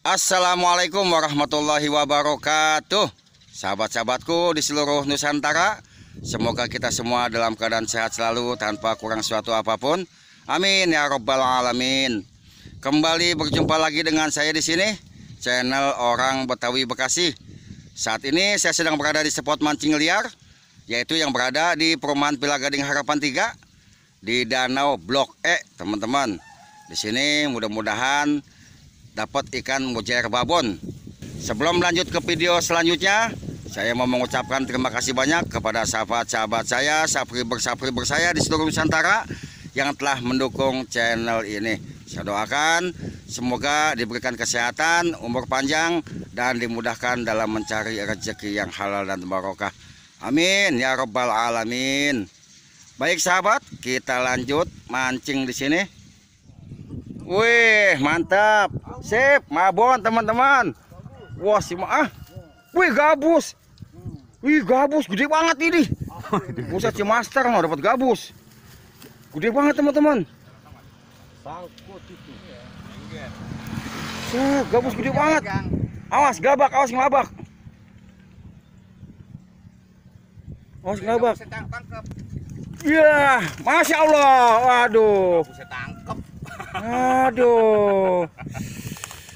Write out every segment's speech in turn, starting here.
Assalamualaikum warahmatullahi wabarakatuh. Sahabat-sahabatku di seluruh Nusantara, semoga kita semua dalam keadaan sehat selalu tanpa kurang suatu apapun. Amin ya robbal alamin. Kembali berjumpa lagi dengan saya di sini, channel Orang Betawi Bekasi. Saat ini saya sedang berada di spot mancing liar, yaitu yang berada di Perumahan Villa Gading Harapan 3 di Danau Blok E, teman-teman. Di sini mudah-mudahan dapat ikan mujair babon. Sebelum lanjut ke video selanjutnya, saya mau mengucapkan terima kasih banyak kepada sahabat-sahabat saya, subscriber saya di seluruh Nusantara yang telah mendukung channel ini. Saya doakan semoga diberikan kesehatan, umur panjang, dan dimudahkan dalam mencari rezeki yang halal dan barokah. Amin ya robbal alamin. Baik sahabat, kita lanjut mancing di sini. Wih, mantap. Sip, mabon teman-teman. Wah, si maah. Wih, gabus. Wih, gabus gede banget ini. Buset, si master mau dapat gabus. Gede banget teman-teman. Gabus gede banget. Awas gabak, awas ngelabak. Awas ngelabak. Iya, Masya Allah. Waduh. Aduh.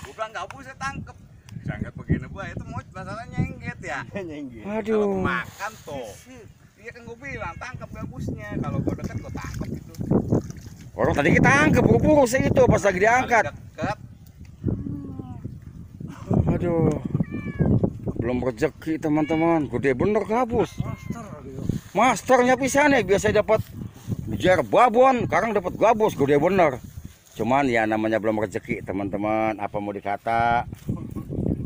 Gue bilang nggak bisa tangkep. Sangat begini bu, itu mau masalahnya nyengget ya. Aduh. Kalau makan tuh. Iya kan gue bilang tangkep gabusnya. Kalau gue deket gue tangkep itu. Orang tadi kita angkat buru-buru itu pas lagi diangkat. Deket. Aduh. Belum rezeki teman-teman. Gede bener gabus. Masternya pisan nih, biasa dapat mujair babon, sekarang dapat gabus gede bener. Cuman ya namanya belum rezeki teman-teman, apa mau dikata.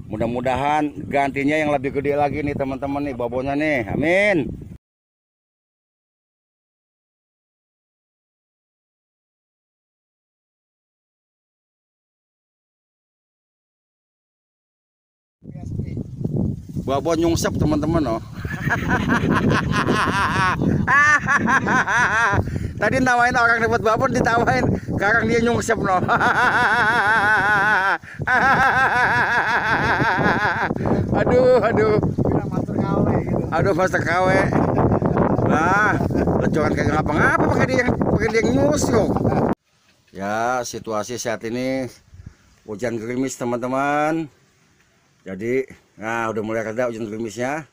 Mudah-mudahan gantinya yang lebih gede lagi nih teman-teman nih babonnya nih. Amin. Babon nyungsep teman-teman oh. Tadi nawain orang dapat babon, ditawain, sekarang dia nyungsep no. Aduh. Aduh master KW. Nah, lecokan kayak ngapa-ngapa pakai dia nyusuk. Ya, situasi saat ini hujan gerimis teman-teman. Jadi, nah udah mulai reda hujan gerimisnya.